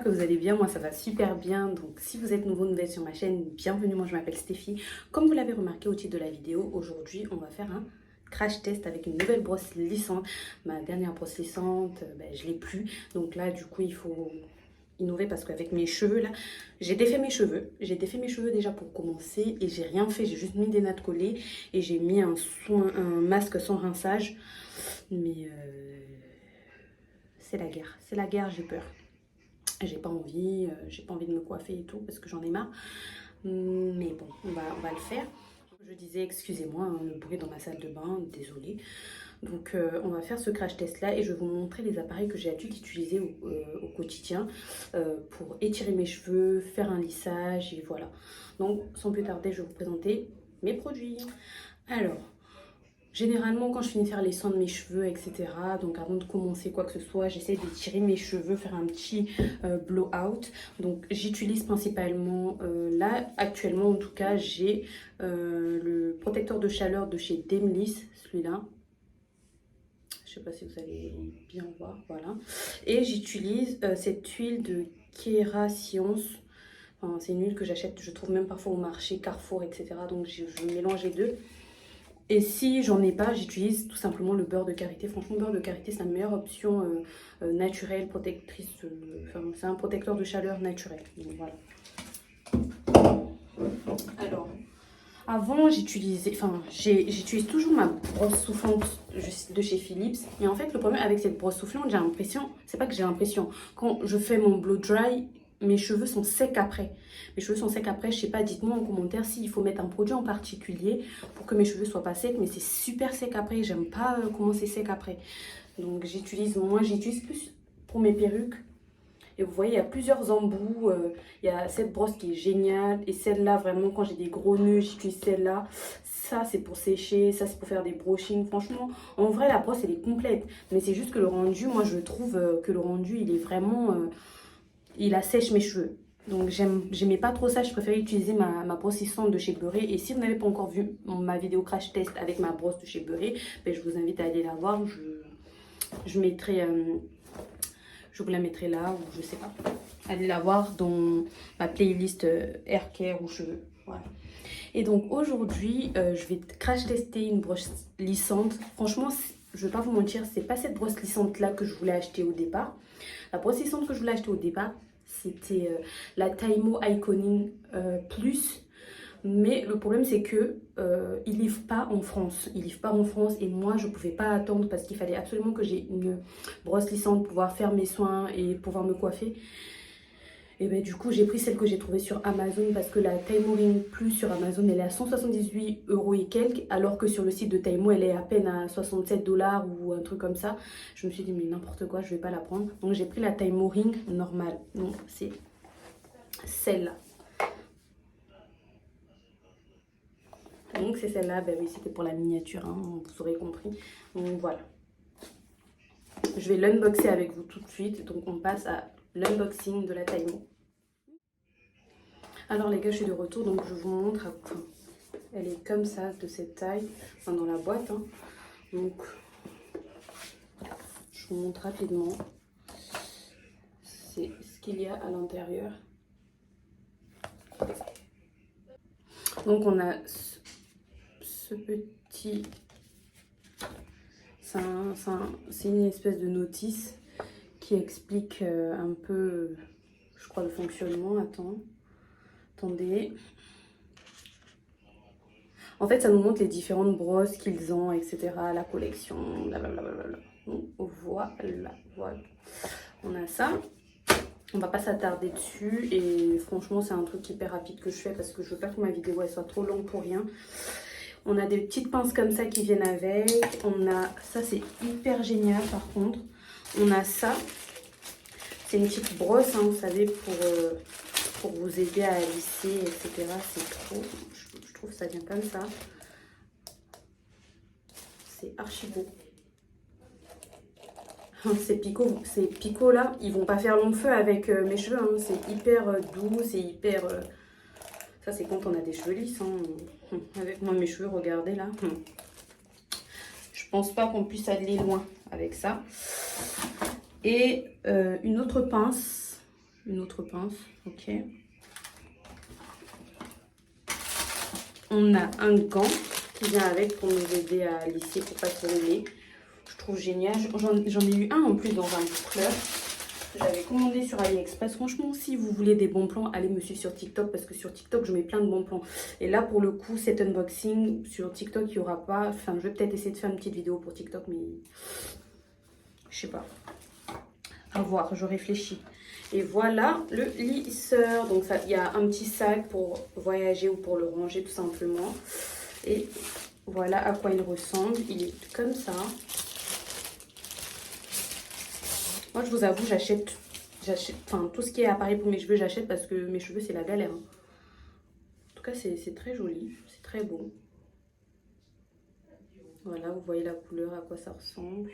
que vous allez bien. Moi ça va super bien. Donc si vous êtes nouvelle sur ma chaîne, bienvenue. Moi je m'appelle Stéphie. Comme vous l'avez remarqué au titre de la vidéo, aujourd'hui on va faire un crash test avec une nouvelle brosse lissante. Ma dernière brosse lissante, je l'ai plus. Donc là du coup il faut innover parce qu'avec mes cheveux là, j'ai défait mes cheveux. J'ai défait mes cheveux déjà pour commencer et j'ai rien fait. J'ai juste mis des nattes collées et j'ai mis un masque sans rinçage. Mais c'est la guerre, j'ai peur. J'ai pas envie de me coiffer et tout parce que j'en ai marre. Mais bon, on va le faire. Je disais, excusez-moi, hein, le bruit dans ma salle de bain, désolée. Donc on va faire ce crash test là et je vais vous montrer les appareils que j'ai l'habitude d'utiliser au quotidien pour étirer mes cheveux, faire un lissage et voilà. Donc sans plus tarder, je vais vous présenter mes produits. Alors, généralement, quand je finis de faire les soins de mes cheveux, etc., donc avant de commencer quoi que ce soit, j'essaie d'étirer mes cheveux, faire un petit blowout. Donc j'utilise principalement, là actuellement en tout cas, j'ai le protecteur de chaleur de chez Demlis, celui-là. Je sais pas si vous allez bien voir, voilà. Et j'utilise cette huile de Kera Science. Enfin, c'est une huile que j'achète, je trouve même parfois au marché, Carrefour, etc. Donc je mélange les deux. Et si j'en ai pas, j'utilise tout simplement le beurre de karité. Franchement, le beurre de karité, c'est la meilleure option naturelle, protectrice. C'est un protecteur de chaleur naturel. Donc voilà. Alors, avant, j'utilise toujours ma brosse soufflante de chez Philips. Et en fait, le problème avec cette brosse soufflante, j'ai l'impression, c'est pas que j'ai l'impression, quand je fais mon blow dry, mes cheveux sont secs après. Mes cheveux sont secs après, je sais pas, dites-moi en commentaire s'il faut mettre un produit en particulier pour que mes cheveux soient pas secs, mais c'est super sec après, j'aime pas comment c'est sec après. Donc j'utilise plus pour mes perruques. Et vous voyez, il y a plusieurs embouts, il y a cette brosse qui est géniale et celle-là, vraiment, quand j'ai des gros nœuds, j'utilise celle-là. Ça, c'est pour sécher, ça, c'est pour faire des brushings. Franchement, en vrai, la brosse, elle est complète. Mais c'est juste que le rendu, moi, je trouve que le rendu, il est vraiment... il assèche mes cheveux. Donc j'aimais pas trop ça, je préférais utiliser ma brosse lissante de chez Beurré. Et si vous n'avez pas encore vu ma vidéo crash test avec ma brosse de chez Beurré, je vous invite à aller la voir. Je mettrai, je vous la mettrai là ou je sais pas. Allez la voir dans ma playlist Hair Care ou cheveux. Voilà. Et donc aujourd'hui, je vais crash tester une brosse lissante. Franchement, je vais pas vous mentir, c'est pas cette brosse lissante là que je voulais acheter au départ. La brosse lissante que je voulais acheter au départ, c'était la Taimo Iconing Plus. Mais le problème, c'est que ils livrent pas en France. Ils livrent pas en France et moi, je pouvais pas attendre parce qu'il fallait absolument que j'ai une brosse lissante pour pouvoir faire mes soins et pouvoir me coiffer. Et du coup, j'ai pris celle que j'ai trouvée sur Amazon parce que la Taimo Ring Plus sur Amazon, elle est à 178 € et quelques, alors que sur le site de Taimo, elle est à peine à 67 $ ou un truc comme ça. Je me suis dit, mais n'importe quoi, je vais pas la prendre. Donc, j'ai pris la Taimo Ring normale. Donc, c'est celle-là. Donc, c'est celle-là. Ben oui, c'était pour la miniature, hein, vous aurez compris. Donc, voilà. Je vais l'unboxer avec vous tout de suite. Donc, on passe à l'unboxing de la Taimo. Alors les gars, je suis de retour, donc je vous montre. Elle est comme ça, de cette taille, enfin dans la boîte. Hein. Donc, je vous montre rapidement. C'est ce qu'il y a à l'intérieur. Donc on a ce petit... C'est une espèce de notice qui explique un peu, je crois, le fonctionnement. Attendez. En fait, ça nous montre les différentes brosses qu'ils ont, etc. La collection, blablabla. Donc, voilà. On a ça. On va pas s'attarder dessus. Et franchement, c'est un truc hyper rapide que je fais parce que je veux pas que ma vidéo elle soit trop longue pour rien. On a des petites pinces comme ça qui viennent avec. On a ça, c'est hyper génial par contre. On a ça. C'est une petite brosse, hein, vous savez, pour vous aider à lisser, etc. C'est trop... Je trouve que ça vient comme ça. C'est archi beau. Ces picots là, ils vont pas faire long feu avec mes cheveux. Hein. C'est hyper doux, c'est hyper... Ça, c'est quand on a des cheveux lisses. Hein. Avec moi, mes cheveux, regardez là. Je pense pas qu'on puisse aller loin avec ça. Et une autre pince. Une autre pince, ok. On a un gant qui vient avec pour nous aider à lisser pour pas se rouler. Je trouve génial. J'en ai eu un en plus dans un boucleur. J'avais commandé sur AliExpress. Franchement, si vous voulez des bons plans, allez me suivre sur TikTok parce que sur TikTok, je mets plein de bons plans. Et là, pour le coup, cet unboxing, sur TikTok, il n'y aura pas... Enfin, je vais peut-être essayer de faire une petite vidéo pour TikTok, mais... Je sais pas. À voir, je réfléchis. Et voilà le lisseur. Donc, il y a un petit sac pour voyager ou pour le ranger, tout simplement. Et voilà à quoi il ressemble. Il est comme ça. Moi, je vous avoue, j'achète, enfin, tout ce qui est appareil pour mes cheveux, j'achète parce que mes cheveux, c'est la galère. En tout cas, c'est très joli, c'est très beau. Voilà, vous voyez la couleur, à quoi ça ressemble.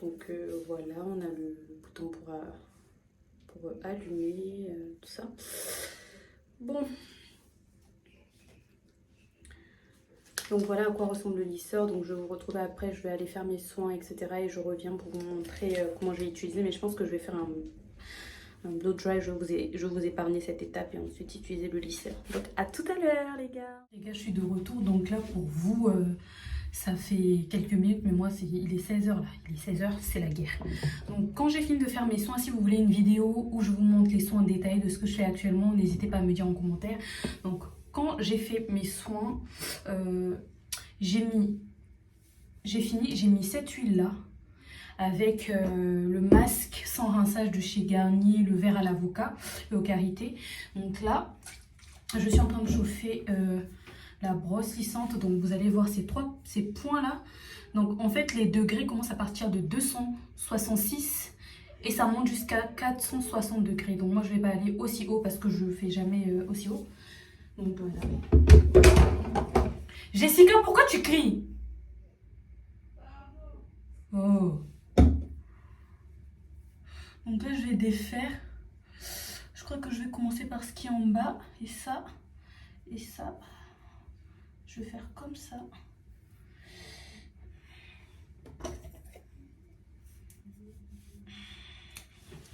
Donc, voilà, on a le bouton pour allumer, tout ça. Bon. Donc voilà à quoi ressemble le lisseur. Donc je vais vous retrouver après, je vais aller faire mes soins, etc. Et je reviens pour vous montrer comment je vais l'utiliser. Mais je pense que je vais faire un blow dry. Je vais vous épargner cette étape et ensuite utiliser le lisseur. Donc à tout à l'heure les gars. Les gars, je suis de retour. Donc là pour vous, ça fait quelques minutes. Mais moi, il est 16h là. Il est 16h, c'est la guerre. Donc quand j'ai fini de faire mes soins, si vous voulez une vidéo où je vous montre les soins détaillés de ce que je fais actuellement, n'hésitez pas à me dire en commentaire. Donc quand j'ai fait mes soins, j'ai mis cette huile là avec le masque sans rinçage de chez Garnier, le vert à l'avocat et au karité. Donc là, je suis en train de chauffer la brosse lissante. Donc vous allez voir ces points là. Donc en fait les degrés commencent à partir de 266 et ça monte jusqu'à 460 degrés. Donc moi je vais pas aller aussi haut parce que je ne fais jamais aussi haut. Donc voilà. Jessica, pourquoi tu cries? Oh. Donc là, je vais défaire. Je crois que je vais commencer par ce qui est en bas. Et ça. Et ça. Je vais faire comme ça.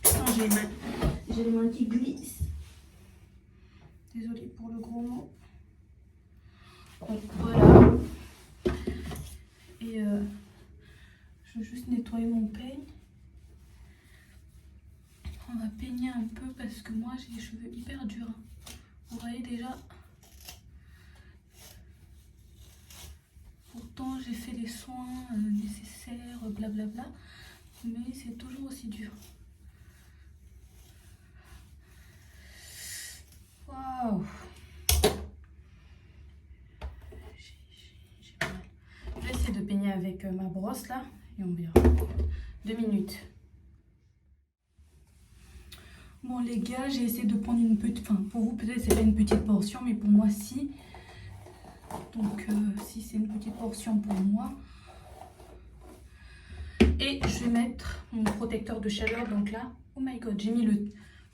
Putain, j'ai les mains qui glissent. Désolée pour le gros mot. Donc voilà. Et je vais juste nettoyer mon peigne. On va peigner un peu parce que moi j'ai les cheveux hyper durs. Vous voyez déjà. Pourtant j'ai fait les soins nécessaires, blablabla. Mais c'est toujours aussi dur. Waouh. Je vais essayer de peigner avec ma brosse là et on verra. 2 minutes. Bon les gars, j'ai essayé de prendre une petite... Enfin pour vous peut-être c'est pas une petite portion mais pour moi si. Donc si c'est une petite portion pour moi. Et je vais mettre mon protecteur de chaleur. Donc là, oh my god, j'ai mis le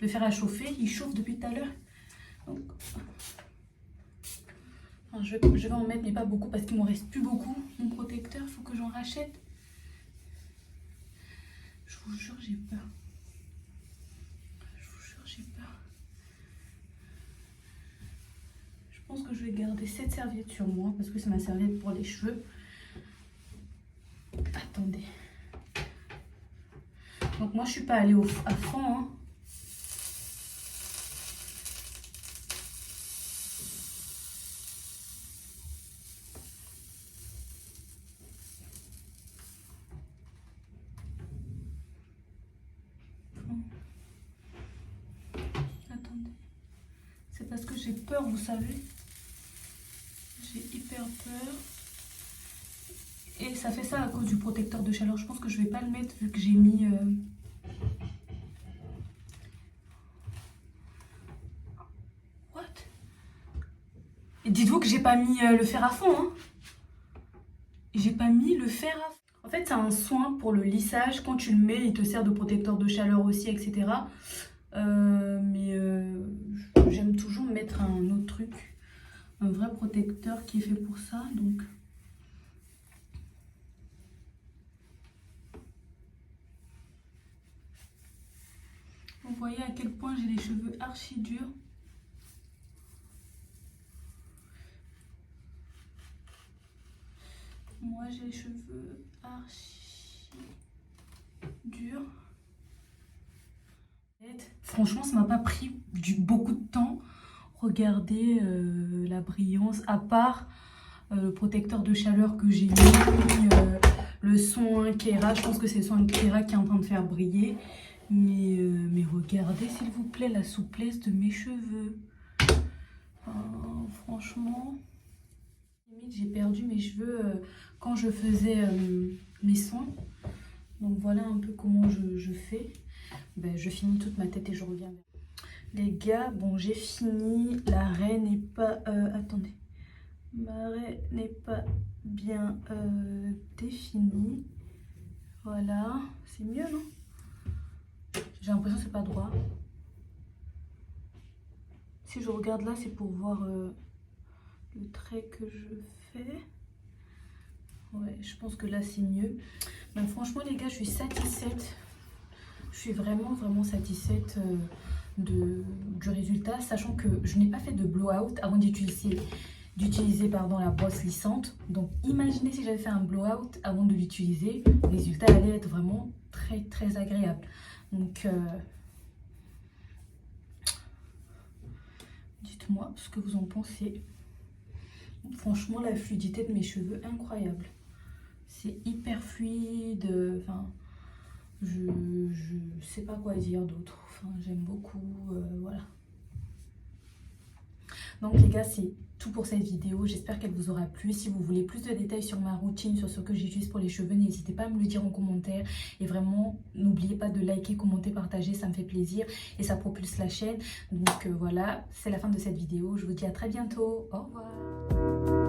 fer à chauffer. Il chauffe depuis tout à l'heure. Donc... Enfin, je vais en mettre mais pas beaucoup parce qu'il ne m'en reste plus beaucoup. Mon protecteur, il faut que j'en rachète. Je vous jure, j'ai peur. Je vous jure, j'ai peur. Je pense que je vais garder cette serviette sur moi parce que c'est ma serviette pour les cheveux. Attendez. Donc moi, je suis pas allée à fond. Hein. Attendez. C'est parce que j'ai peur, vous savez. J'ai hyper peur. Et ça fait ça à cause du protecteur de chaleur. Je pense que je vais pas le mettre vu que j'ai mis... What? Et dites-vous que j'ai pas mis le fer à fond. Hein. J'ai pas mis le fer à fond. En fait, c'est un soin pour le lissage. Quand tu le mets, il te sert de protecteur de chaleur aussi, etc. J'aime toujours mettre un autre truc. Un vrai protecteur qui est fait pour ça. Donc... Vous voyez à quel point j'ai les cheveux archi durs. Moi j'ai les cheveux archi durs. Franchement ça m'a pas pris beaucoup de temps. Regardez la brillance, à part le protecteur de chaleur que j'ai mis, le soin Kera, je pense que c'est le soin Kera qui est en train de faire briller. Mais regardez s'il vous plaît la souplesse de mes cheveux. Franchement, limite j'ai perdu mes cheveux quand je faisais mes soins. Donc voilà un peu comment je fais. Ben, je finis toute ma tête et je reviens. Les gars, bon j'ai fini. La raie n'est pas... attendez. Ma raie n'est pas bien définie. Voilà. C'est mieux, non? J'ai l'impression que c'est pas droit. Si je regarde là, c'est pour voir le trait que je fais. Ouais, je pense que là c'est mieux. Mais franchement les gars, je suis satisfaite. Je suis vraiment satisfaite du résultat, sachant que je n'ai pas fait de blowout avant d'utiliser la brosse lissante. Donc imaginez si j'avais fait un blowout avant de l'utiliser, le résultat allait être vraiment très agréable. Donc dites-moi ce que vous en pensez. Franchement la fluidité de mes cheveux, incroyable. C'est hyper fluide, enfin je sais pas quoi dire d'autre. Enfin, j'aime beaucoup, voilà. Donc les gars, c'est tout pour cette vidéo. J'espère qu'elle vous aura plu. Si vous voulez plus de détails sur ma routine, sur ce que j'utilise pour les cheveux, n'hésitez pas à me le dire en commentaire. Et vraiment, n'oubliez pas de liker, commenter, partager, ça me fait plaisir. Et ça propulse la chaîne. Donc voilà, c'est la fin de cette vidéo. Je vous dis à très bientôt. Au revoir.